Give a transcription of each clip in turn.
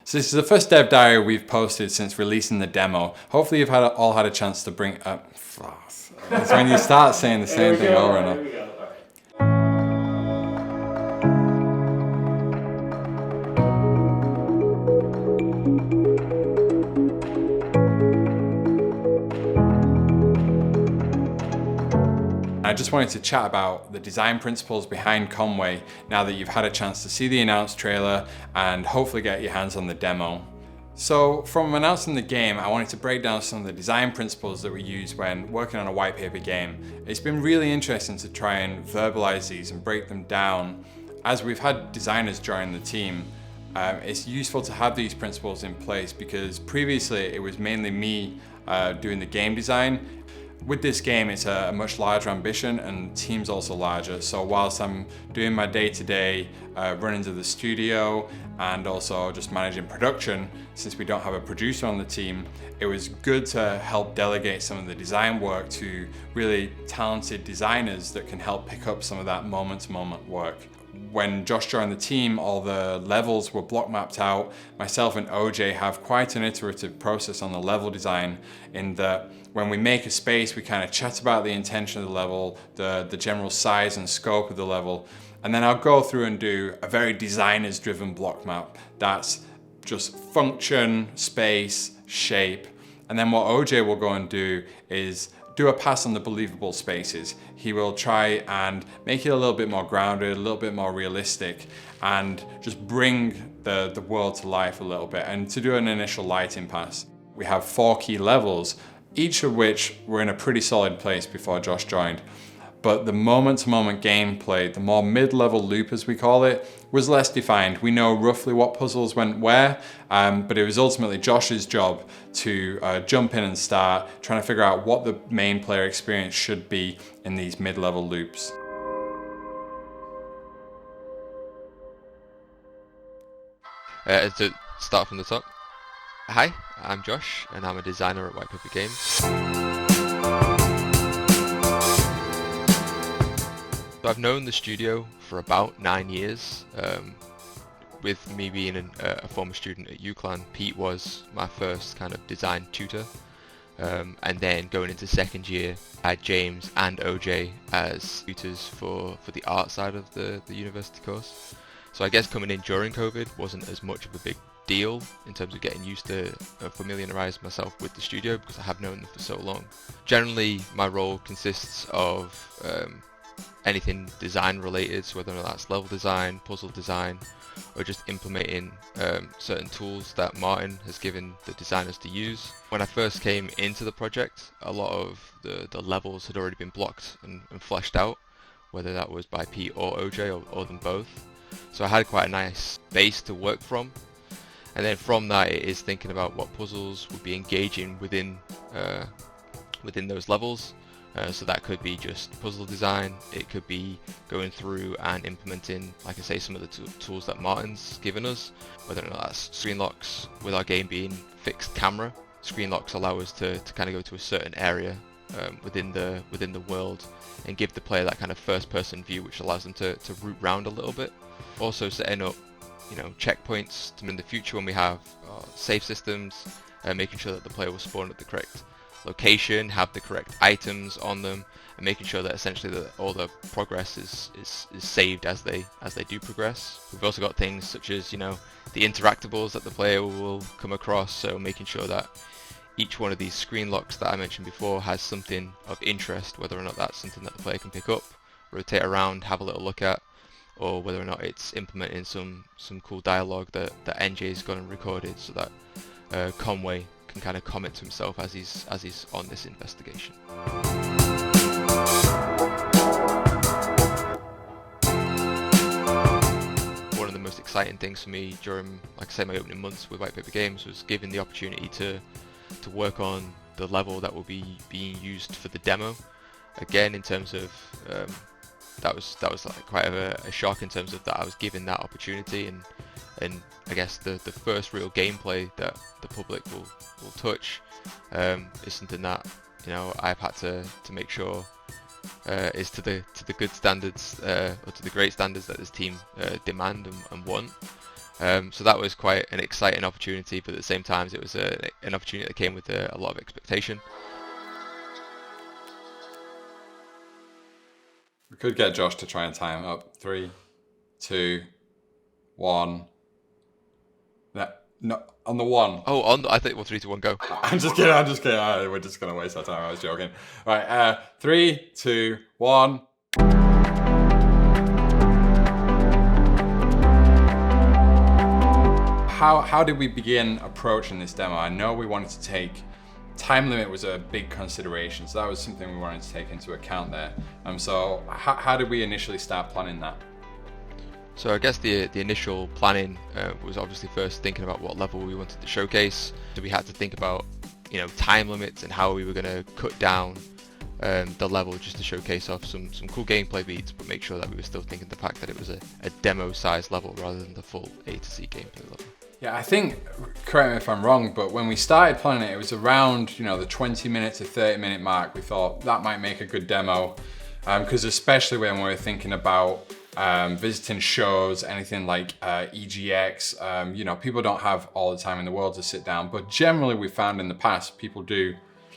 So this is the first dev diary we've posted since releasing the demo. Hopefully you've all had a chance to bring up. It's when you start saying the same thing over and over. I just wanted to chat about the design principles behind Conway now that you've had a chance to see the announced trailer and hopefully get your hands on the demo. So from announcing the game, I wanted to break down some of the design principles that we use when working on a white paper game. It's been really interesting to try and verbalize these and break them down. As we've had designers join the team, it's useful to have these principles in place because previously it was mainly me doing the game design. With this game, it's a much larger ambition and the team's also larger. So whilst I'm doing my day-to-day run-ins of the studio and also just managing production, since we don't have a producer on the team, it was good to help delegate some of the design work to really talented designers that can help pick up some of that moment-to-moment work. When Josh joined the team, all the levels were block mapped out. Myself and OJ have quite an iterative process on the level design in that when we make a space, we kind of chat about the intention of the level, the general size and scope of the level, and then I'll go through and do a very designers driven block map that's just function, space, shape. And then what OJ will go and do is do a pass on the believable spaces. He will try and make it a little bit more grounded, a little bit more realistic, and just bring the world to life a little bit. And to do an initial lighting pass, we have 4 key levels, each of which were in a pretty solid place before Josh joined. But the moment-to-moment gameplay, the more mid-level loop as we call it, was less defined. We know roughly what puzzles went where, but it was ultimately Josh's job to jump in and start trying to figure out what the main player experience should be in these mid-level loops. To start from the top. Hi, I'm Josh, and I'm a designer at White Paper Games. So I've known the studio for about 9 years. With me being a former student at UCLan, Pete was my first kind of design tutor. And then going into second year, I had James and OJ as tutors for the art side of the university course. So I guess coming in during COVID wasn't as much of a big deal in terms of getting used to familiarize myself with the studio because I have known them for so long. Generally, my role consists of anything design related, so whether or not that's level design, puzzle design, or just implementing certain tools that Martin has given the designers to use. When I first came into the project, a lot of the levels had already been blocked and fleshed out, whether that was by Pete or OJ or them both. So I had quite a nice base to work from. And then from that, it is thinking about what puzzles would be engaging within those levels. So that could be just puzzle design. It could be going through and implementing, like I say, some of the tools that Martin's given us, whether or not that's screen locks. With our game being fixed camera, screen locks allow us to kind of go to a certain area within the world and give the player that kind of first-person view, which allows them to root round a little bit. Also setting up, checkpoints in the future when we have save systems, making sure that the player will spawn at the correct location, have the correct items on them, and making sure that essentially that all the progress is saved as they do progress. We've also got things such as the interactables that the player will come across, so making sure that each one of these screen locks that I mentioned before has something of interest, whether or not that's something that the player can pick up, rotate around, have a little look at, or whether or not it's implementing some cool dialogue that NJ's gone and recorded so that Conway can kind of comment to himself as he's on this investigation. One of the most exciting things for me during, like I say, my opening months with White Paper Games was given the opportunity to work on the level that will be being used for the demo. Again, in terms of that was like quite a shock in terms of that I was given that opportunity, and I guess the first real gameplay that the public will touch is something that I've had to make sure is to the good standards or to the great standards that this team demand and want. So that was quite an exciting opportunity, but at the same time, it was an opportunity that came with a lot of expectation. We could get Josh to try and time up. 3, 2, 1. No, on the 1. Oh, I think 3, 2, 1, go. I'm just kidding. We're just gonna waste our time. I was joking. Right, 3, 2, 1. How did we begin approaching this demo? I know we wanted to take time limit was a big consideration, so that was something we wanted to take into account there. So how did we initially start planning that? So I guess the initial planning was obviously first thinking about what level we wanted to showcase. So we had to think about, time limits and how we were going to cut down the level just to showcase off some cool gameplay beats, but make sure that we were still thinking the fact that it was a demo size level rather than the full A to Z gameplay level. Yeah, I think, correct me if I'm wrong, but when we started planning it was around, the 20 minute to 30 minute mark. We thought that might make a good demo, because especially when we were thinking about visiting shows, anything like EGX, people don't have all the time in the world to sit down, but generally we found in the past people do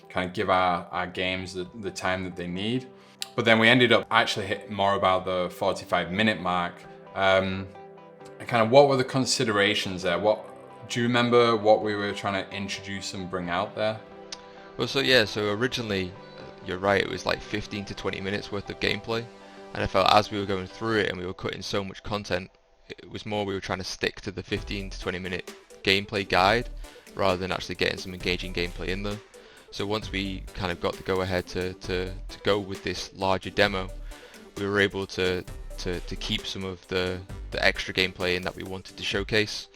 kind of give our games the time that they need. But then we ended up actually hitting more about the 45-minute mark. Kind of what were the considerations there? Do you remember what we were trying to introduce and bring out there? Well, so originally, you're right, it was like 15 to 20 minutes worth of gameplay. And I felt as we were going through it and we were cutting so much content, it was more we were trying to stick to the 15 to 20 minute gameplay guide rather than actually getting some engaging gameplay in there. So once we kind of got the go ahead to go with this larger demo, we were able to keep some of the extra gameplay in that we wanted to showcase,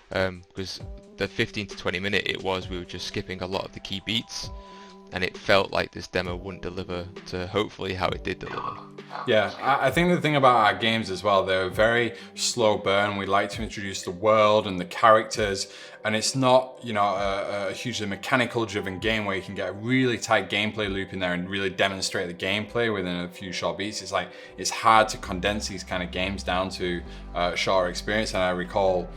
because the 15 to 20 minute we were just skipping a lot of the key beats, and it felt like this demo wouldn't deliver to hopefully how it did deliver. Yeah, I think the thing about our games as well, they're very slow burn. We like to introduce the world and the characters, and it's not, a hugely mechanical driven game where you can get a really tight gameplay loop in there and really demonstrate the gameplay within a few short beats. It's hard to condense these kind of games down to a shorter experience. And I recall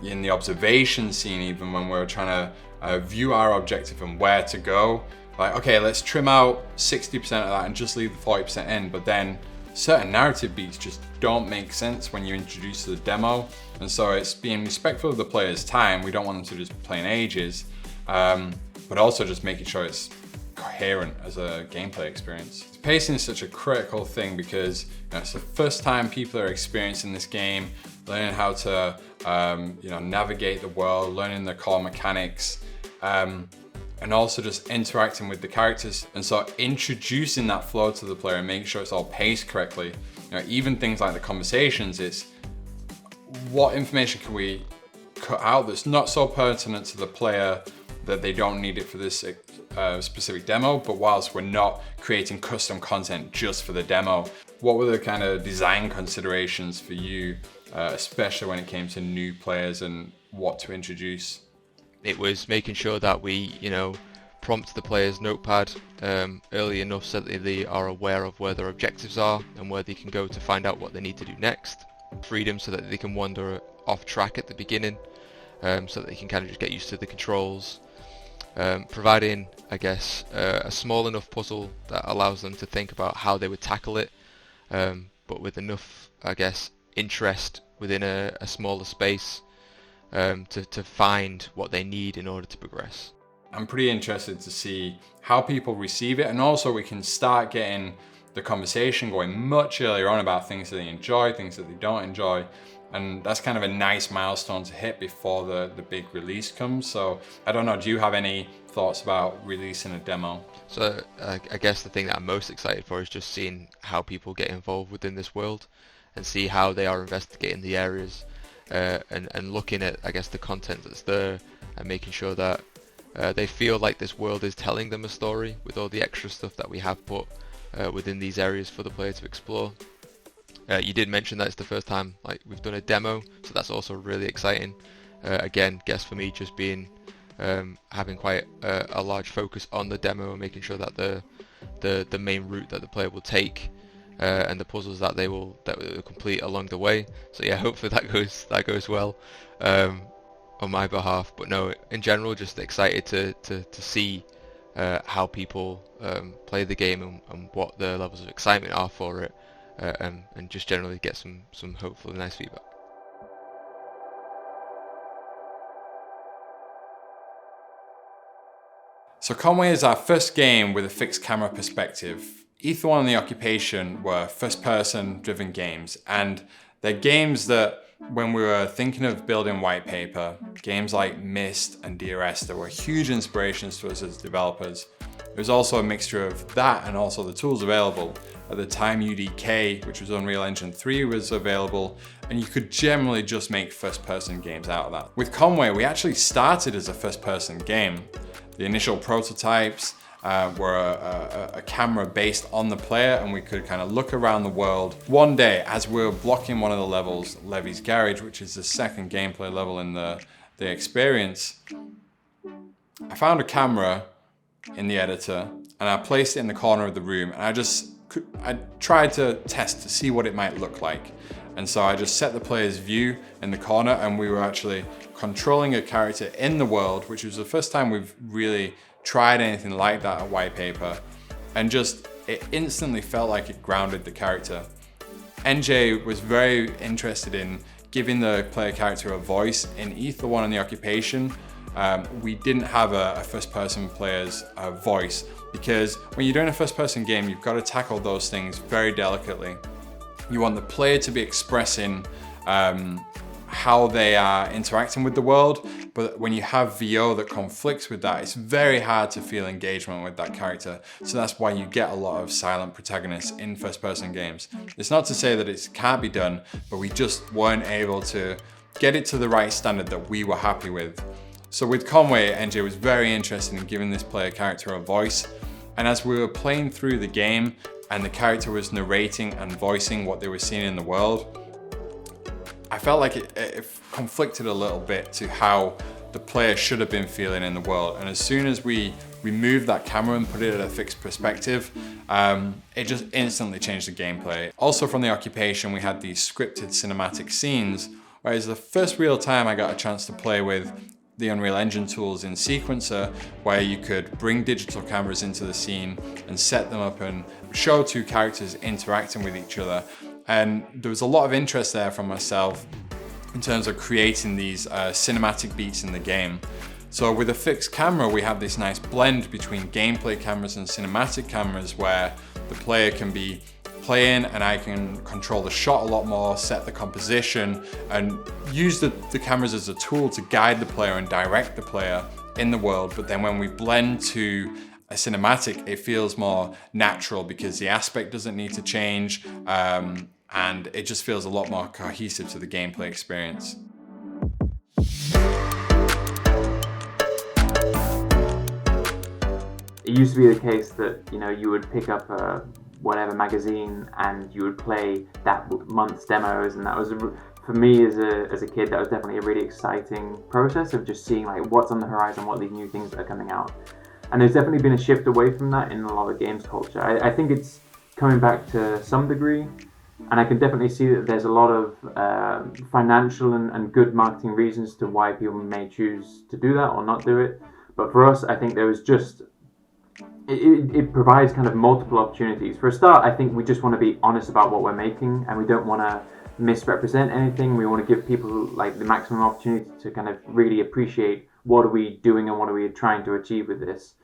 in the observation scene, even when we were trying to view our objective and where to go, like, okay, let's trim out 60% of that and just leave the 40% in, but then certain narrative beats just don't make sense when you introduce the demo. And so it's being respectful of the player's time. We don't want them to just play in ages, but also just making sure it's coherent as a gameplay experience. Pacing is such a critical thing because it's the first time people are experiencing this game, learning how to navigate the world, learning the core mechanics, and also just interacting with the characters. And so introducing that flow to the player and making sure it's all paced correctly. Even things like the conversations, it's what information can we cut out that's not so pertinent to the player that they don't need it for this specific demo, but whilst we're not creating custom content just for the demo. What were the kind of design considerations for you, especially when it came to new players and what to introduce? It was making sure that we, prompt the player's notepad early enough so that they are aware of where their objectives are and where they can go to find out what they need to do next. Freedom so that they can wander off track at the beginning, so that they can kind of just get used to the controls. Providing, I guess, a small enough puzzle that allows them to think about how they would tackle it, but with enough, I guess, interest within a smaller space. To find what they need in order to progress. I'm pretty interested to see how people receive it, and also we can start getting the conversation going much earlier on about things that they enjoy, things that they don't enjoy, and that's kind of a nice milestone to hit before the big release comes. So I don't know, do you have any thoughts about releasing a demo? So I guess the thing that I'm most excited for is just seeing how people get involved within this world and see how they are investigating the areas. And looking at, I guess, the content that's there and making sure that they feel like this world is telling them a story with all the extra stuff that we have put within these areas for the player to explore. You did mention that it's the first time we've done a demo, so that's also really exciting. Again, guess for me just being having quite a large focus on the demo and making sure that the main route that the player will take and the puzzles that they will complete along the way. So yeah, hopefully that goes well on my behalf. But no, in general, just excited to see how people play the game and what the levels of excitement are for it, and just generally get some hopefully nice feedback. So Conway is our first game with a fixed camera perspective. Ether One and The Occupation were first-person driven games, and they're games that when we were thinking of building White Paper, games like Myst and DRS that were huge inspirations to us as developers. It was also a mixture of that and also the tools available. At the time, UDK, which was Unreal Engine 3, was available, and you could generally just make first-person games out of that. With Conway, we actually started as a first-person game. The initial prototypes were a camera based on the player, and we could kind of look around the world. One day, as we were blocking one of the levels, Levy's Garage, which is the second gameplay level in the experience, I found a camera in the editor, and I placed it in the corner of the room, and I tried to test to see what it might look like. And so I just set the player's view in the corner, and we were actually controlling a character in the world, which was the first time we've really tried anything like that at White Paper. And just, it instantly felt like it grounded the character. NJ was very interested in giving the player character a voice. In Ether One and The Occupation, we didn't have a first-person player's voice, because when you're doing a first-person game, you've got to tackle those things very delicately. You want the player to be expressing how they are interacting with the world, but when you have VO that conflicts with that, it's very hard to feel engagement with that character. So that's why you get a lot of silent protagonists in first-person games. It's not to say that it can't be done, but we just weren't able to get it to the right standard that we were happy with. So with Conway, NJ was very interested in giving this player character a voice, and as we were playing through the game, and the character was narrating and voicing what they were seeing in the world, I felt like it conflicted a little bit to how the player should have been feeling in the world. And as soon as we removed that camera and put it at a fixed perspective, it just instantly changed the gameplay. Also from The Occupation, we had these scripted cinematic scenes, whereas the first real time I got a chance to play with the Unreal Engine tools in Sequencer, where you could bring digital cameras into the scene and set them up and show two characters interacting with each other. And there was a lot of interest there from myself in terms of creating these cinematic beats in the game. So with a fixed camera, we have this nice blend between gameplay cameras and cinematic cameras, where the player can be playing and I can control the shot a lot more, set the composition, and use the cameras as a tool to guide the player and direct the player in the world. But then when we blend to a cinematic, it feels more natural because the aspect doesn't need to change, and it just feels a lot more cohesive to the gameplay experience. It used to be the case that, you know, you would pick up whatever magazine and you would play that month's demos, and that was for me as a kid, that was definitely a really exciting process of just seeing like what's on the horizon, what these new things that are coming out. And there's definitely been a shift away from that in a lot of games culture. I think it's coming back to some degree, and I can definitely see that there's a lot of financial and good marketing reasons to why people may choose to do that or not do it. But for us, I think there was just it provides kind of multiple opportunities. For a start, I think we just want to be honest about what we're making, and we don't want to misrepresent anything. We want to give people like the maximum opportunity to kind of really appreciate what are we doing and what are we trying to achieve with this.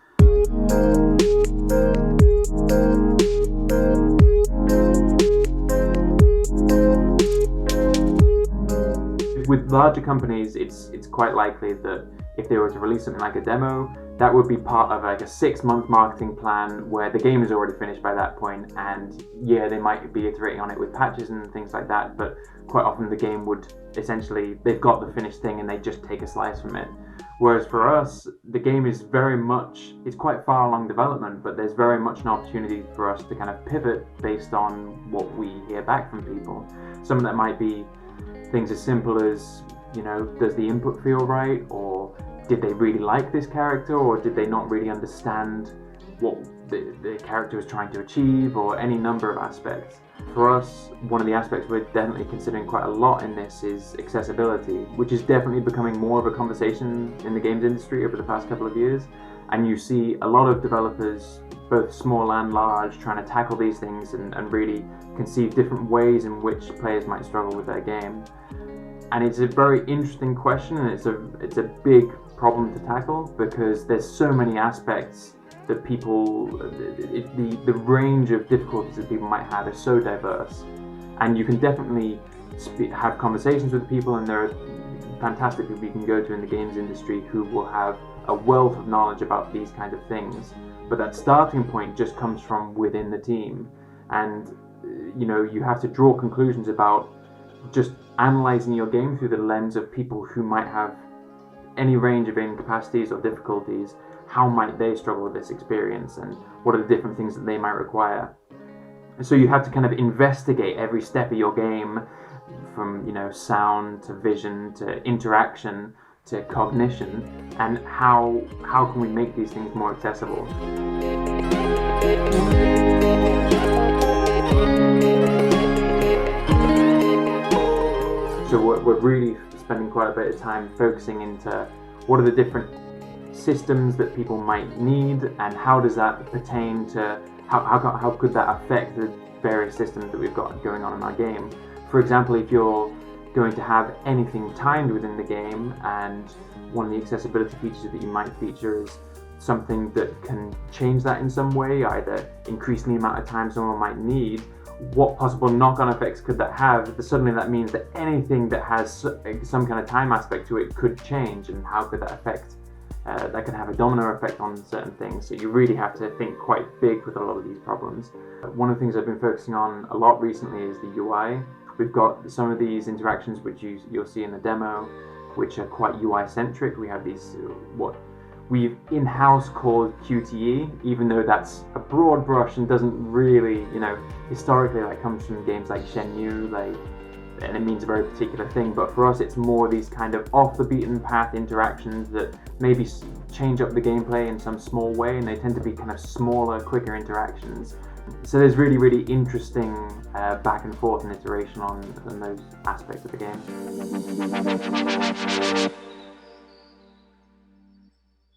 With larger companies, it's quite likely that if they were to release something like a demo, that would be part of like a 6-month marketing plan where the game is already finished by that point, and yeah, they might be iterating on it with patches and things like that, but quite often the game would essentially, they've got the finished thing and they just take a slice from it. Whereas for us, the game is very much, it's quite far along development, but there's very much an opportunity for us to kind of pivot based on what we hear back from people. Some of that might be things as simple as, you know, does the input feel right, or did they really like this character, or did they not really understand what the character is trying to achieve, or any number of aspects. For us, one of the aspects we're definitely considering quite a lot in this is accessibility, which is definitely becoming more of a conversation in the games industry over the past couple of years. And you see a lot of developers, both small and large, trying to tackle these things and really conceive different ways in which players might struggle with their game. And it's a very interesting question, and it's a big problem to tackle, because there's so many aspects that people, the range of difficulties that people might have is so diverse. And you can definitely have conversations with people, and there are fantastic people you can go to in the games industry who will have a wealth of knowledge about these kind of things. But that starting point just comes from within the team. And you have to draw conclusions about just analyzing your game through the lens of people who might have any range of incapacities or difficulties. How might they struggle with this experience, and what are the different things that they might require? And so you have to kind of investigate every step of your game, from sound to vision to interaction to cognition, and how can we make these things more accessible? So we're really spending quite a bit of time focusing into what are the different systems that people might need, and how does that pertain to how could that affect the various systems that we've got going on in our game. For example, if you're going to have anything timed within the game, and one of the accessibility features that you might feature is something that can change that in some way, either increasing the amount of time someone might need, what possible knock-on effects could that have? Suddenly that means that anything that has some kind of time aspect to it could change, and how could that affect? That can have a domino effect on certain things, so you really have to think quite big with a lot of these problems. One of the things I've been focusing on a lot recently is the UI. We've got some of these interactions which you'll see in the demo, which are quite UI-centric. We have these, what we've in-house called QTE, even though that's a broad brush and doesn't really, historically that comes from games like Shenmue, and it means a very particular thing, but for us it's more these kind of off the beaten path interactions that maybe change up the gameplay in some small way, and they tend to be kind of smaller, quicker interactions. So there's really, really interesting back and forth and iteration on those aspects of the game.